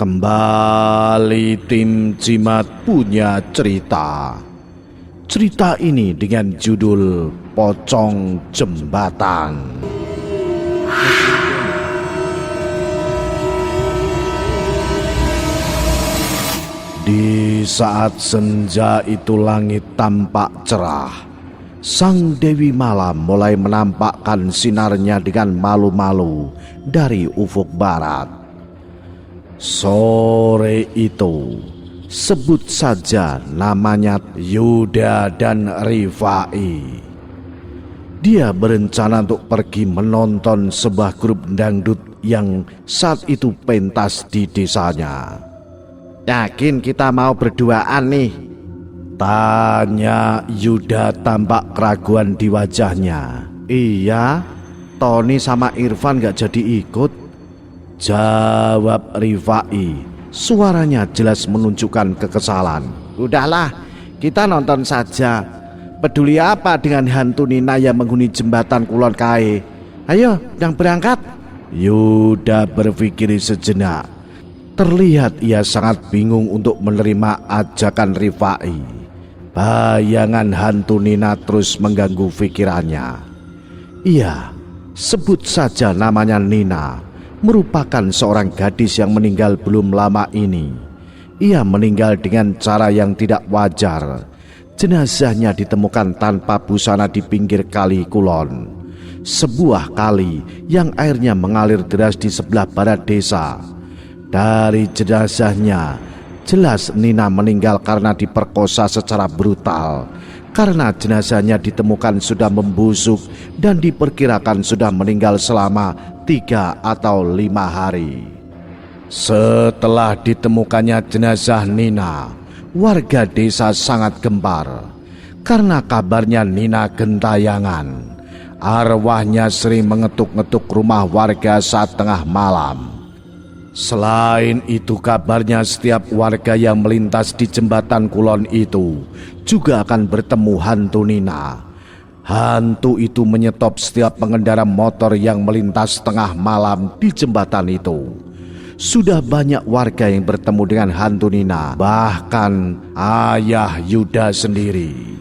Kembali tim Cimat punya cerita. Cerita ini dengan judul Pocong Jembatan. Di saat senja itu langit tampak cerah. Sang Dewi Malam mulai menampakkan sinarnya dengan malu-malu dari ufuk barat. Sore itu, sebut saja namanya Yuda dan Rifai. Dia berencana untuk pergi menonton sebuah grup dangdut yang saat itu pentas di desanya. "Yakin kita mau berduaan nih?" tanya Yuda tampak keraguan di wajahnya. "Iya, Tony sama Irfan gak jadi ikut," jawab Rifai. Suaranya jelas menunjukkan kekesalan. "Udahlah, kita nonton saja. Peduli apa dengan hantu Nina yang menghuni jembatan Kulon Kae? Ayo, yang berangkat." Yuda berpikir sejenak. Terlihat ia sangat bingung untuk menerima ajakan Rifai. Bayangan hantu Nina terus mengganggu pikirannya. Iya, sebut saja namanya Nina, merupakan seorang gadis yang meninggal belum lama ini. Ia meninggal dengan cara yang tidak wajar. Jenazahnya ditemukan tanpa busana di pinggir kali Kulon, sebuah kali yang airnya mengalir deras di sebelah barat desa. Dari jenazahnya jelas Nina meninggal karena diperkosa secara brutal. Karena jenazahnya ditemukan sudah membusuk dan diperkirakan sudah meninggal selama 3 atau 5 hari. Setelah ditemukannya jenazah Nina, warga desa sangat gempar. Karena kabarnya Nina gentayangan. Arwahnya sering mengetuk-ngetuk rumah warga saat tengah malam. Selain itu, kabarnya setiap warga yang melintas di jembatan Kulon itu juga akan bertemu hantu Nina. Hantu itu menyetop setiap pengendara motor yang melintas tengah malam di jembatan itu. Sudah banyak warga yang bertemu dengan hantu Nina, bahkan ayah Yuda sendiri.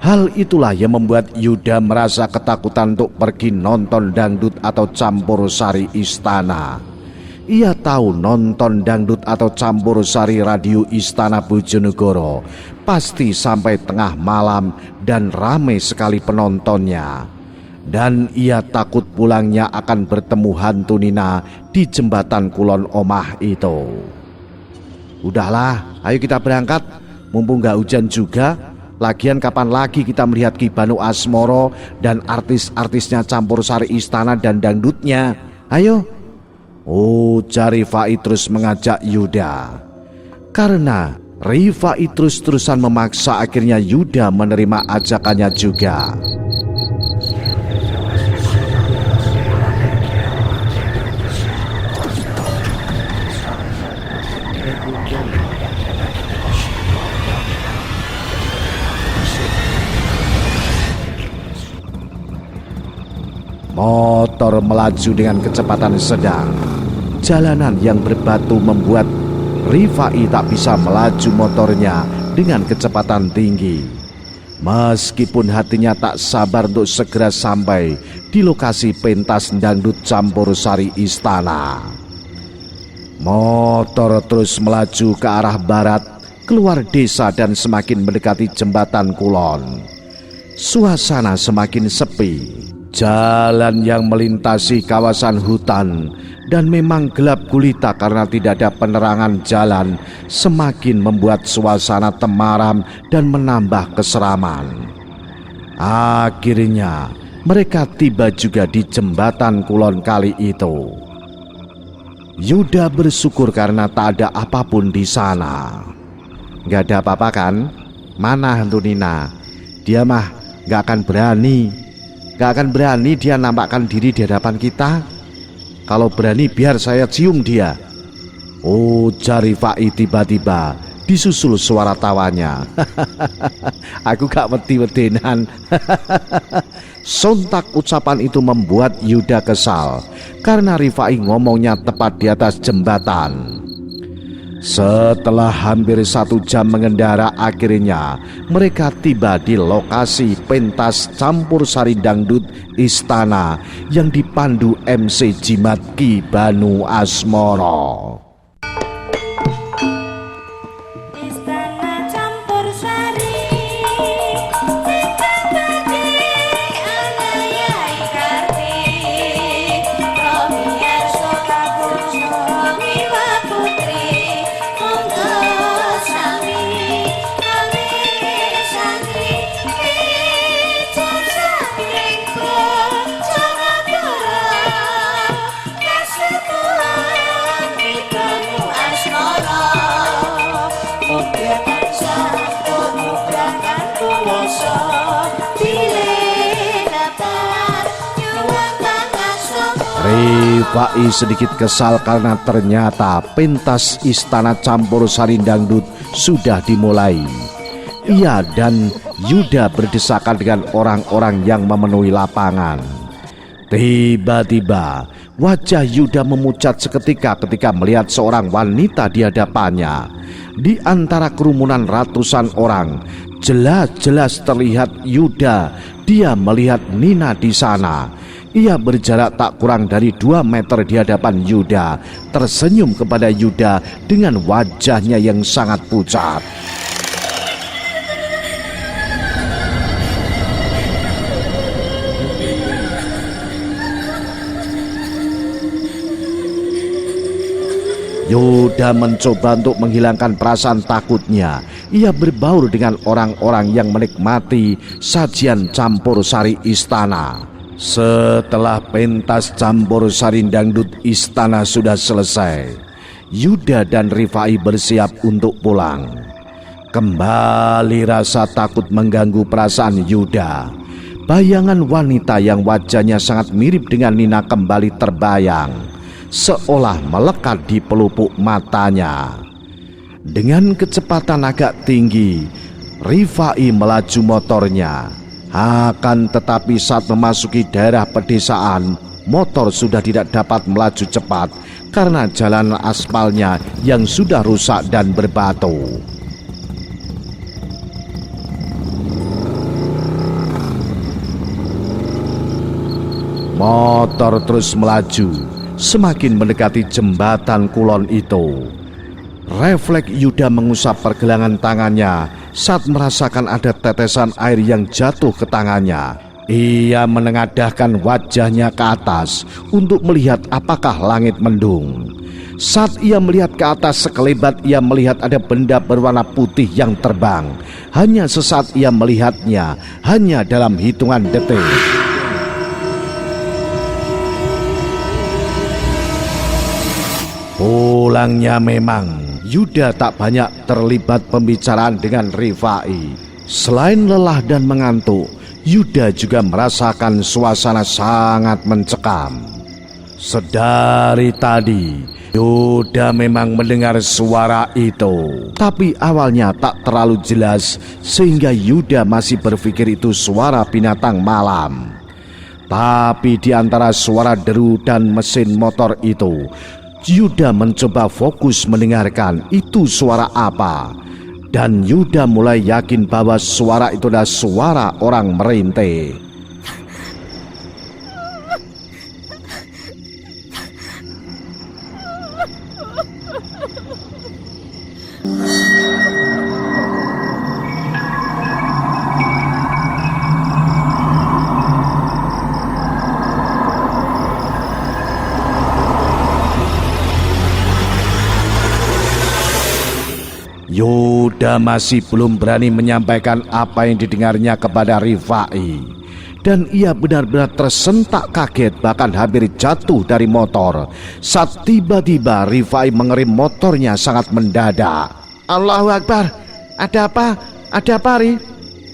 Hal itulah yang membuat Yuda merasa ketakutan untuk pergi nonton dangdut atau campur sari istana. Ia tahu nonton dangdut atau campur sari radio Istana Bojonegoro pasti sampai tengah malam dan ramai sekali penontonnya. Dan ia takut pulangnya akan bertemu hantu Nina di jembatan Kulon Omah itu. "Udahlah, ayo kita berangkat, mumpung gak hujan juga. Lagian kapan lagi kita melihat Ki Banu Asmoro dan artis-artisnya campur sari istana dan dangdutnya? Ayo." Ujar Rifai terus mengajak Yuda. Karena Rifai terus-terusan memaksa, akhirnya Yuda menerima ajakannya juga. Motor melaju dengan kecepatan sedang. Jalanan yang berbatu membuat Rifai tak bisa melaju motornya dengan kecepatan tinggi. Meskipun hatinya tak sabar untuk segera sampai di lokasi pentas dangdut campur sari istana. Motor terus melaju ke arah barat, keluar desa dan semakin mendekati jembatan Kulon. Suasana semakin sepi. Jalan yang melintasi kawasan hutan dan memang gelap gulita karena tidak ada penerangan jalan semakin membuat suasana temaram dan menambah keseraman. Akhirnya mereka tiba juga di jembatan Kulon kali itu. Yuda bersyukur karena tak ada apapun di sana. "Gak ada apa-apa kan? Mana hantu Nina? Dia mah gak akan berani. Gak akan berani dia nampakkan diri di hadapan kita. Kalau berani biar saya cium dia," ujar Rifai tiba-tiba disusul suara tawanya. Aku gak wedi-wedenan. Sontak ucapan itu membuat Yuda kesal karena Rifai ngomongnya tepat di atas jembatan. Setelah hampir 1 jam mengendara, akhirnya mereka tiba di lokasi pentas campur sari dangdut Istana yang dipandu MC Jimat Ki Banu Asmoro. Rifai sedikit kesal karena ternyata pentas Istana Campur Sari Dangdut sudah dimulai. Ia dan Yuda berdesakan dengan orang-orang yang memenuhi lapangan. Tiba-tiba wajah Yuda memucat seketika ketika melihat seorang wanita di hadapannya. Di antara kerumunan ratusan orang, jelas-jelas terlihat Yuda. Dia melihat Nina di sana. Ia berjarak tak kurang dari 2 meter di hadapan Yuda, tersenyum kepada Yuda dengan wajahnya yang sangat pucat. Yuda mencoba untuk menghilangkan perasaan takutnya. Ia berbaur dengan orang-orang yang menikmati sajian campur sari istana. Setelah pentas campur sari dangdut istana sudah selesai, Yuda dan Rifai bersiap untuk pulang. Kembali rasa takut mengganggu perasaan Yuda. Bayangan wanita yang wajahnya sangat mirip dengan Nina kembali terbayang, seolah melekat di pelupuk matanya. Dengan kecepatan agak tinggi, Rifai melaju motornya. Akan tetapi saat memasuki daerah pedesaan, motor sudah tidak dapat melaju cepat karena jalan aspalnya yang sudah rusak dan berbatu. Motor terus melaju, semakin mendekati jembatan kulon itu. Refleks Yuda mengusap pergelangan tangannya saat merasakan ada tetesan air yang jatuh ke tangannya. Ia menengadahkan wajahnya ke atas untuk melihat apakah langit mendung. Saat ia melihat ke atas sekelebat, ia melihat ada benda berwarna putih yang terbang. Hanya sesaat ia melihatnya, hanya dalam hitungan detik. Pulangnya memang Yuda tak banyak terlibat pembicaraan dengan Rifai. Selain lelah dan mengantuk, Yuda juga merasakan suasana sangat mencekam. Sedari tadi, Yuda memang mendengar suara itu. Tapi awalnya tak terlalu jelas, sehingga Yuda masih berpikir itu suara binatang malam. Tapi di antara suara deru dan mesin motor itu, Yuda mencoba fokus mendengarkan itu suara apa. Dan Yuda mulai yakin bahwa suara itu adalah suara orang merintih. Yuda masih belum berani menyampaikan apa yang didengarnya kepada Rifai. Dan ia benar-benar tersentak kaget, bahkan hampir jatuh dari motor saat tiba-tiba Rifai mengerem motornya sangat mendadak. Allahu Akbar, ada apa? Ada apa, Ri?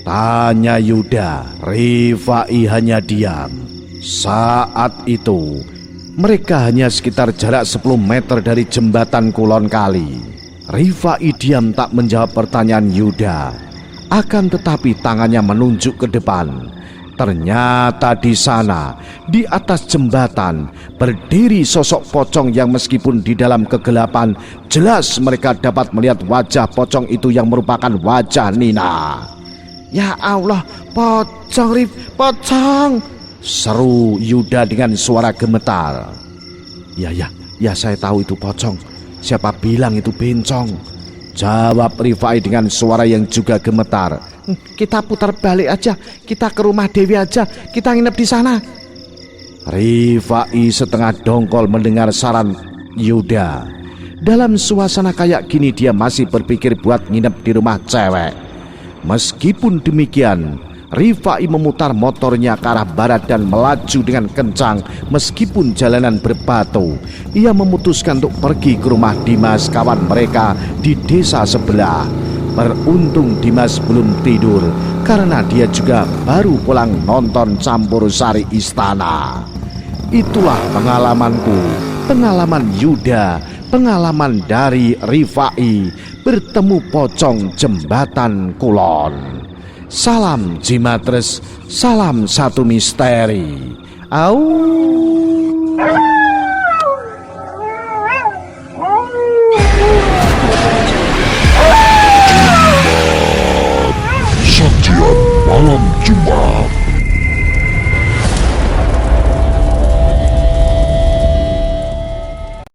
Tanya Yuda. Rifai hanya diam. Saat itu mereka hanya sekitar jarak 10 meter dari jembatan Kulon Kali. Rifai diam tak menjawab pertanyaan Yuda. Akan tetapi tangannya menunjuk ke depan. Ternyata di sana, di atas jembatan, berdiri sosok pocong yang meskipun di dalam kegelapan, jelas mereka dapat melihat wajah pocong itu yang merupakan wajah Nina. "Ya Allah, pocong Rif, pocong!" seru Yuda dengan suara gemetar. Ya saya tahu itu pocong. Siapa bilang itu bencong?" jawab Rifai dengan suara yang juga gemetar. "Kita putar balik aja, kita ke rumah Dewi aja, kita nginep di sana." Rifai setengah dongkol mendengar saran Yuda. Dalam suasana kayak gini dia masih berpikir buat nginep di rumah cewek. Meskipun demikian, Rifai memutar motornya ke arah barat dan melaju dengan kencang. Meskipun jalanan berbatu, ia memutuskan untuk pergi ke rumah Dimas, kawan mereka di desa sebelah. Beruntung Dimas belum tidur karena dia juga baru pulang nonton campur sari istana. Itulah pengalamanku, pengalaman Yuda, pengalaman dari Rifai bertemu pocong jembatan Kulon. Salam Jimatres, salam satu misteri. Au. Sajian malam Jumat.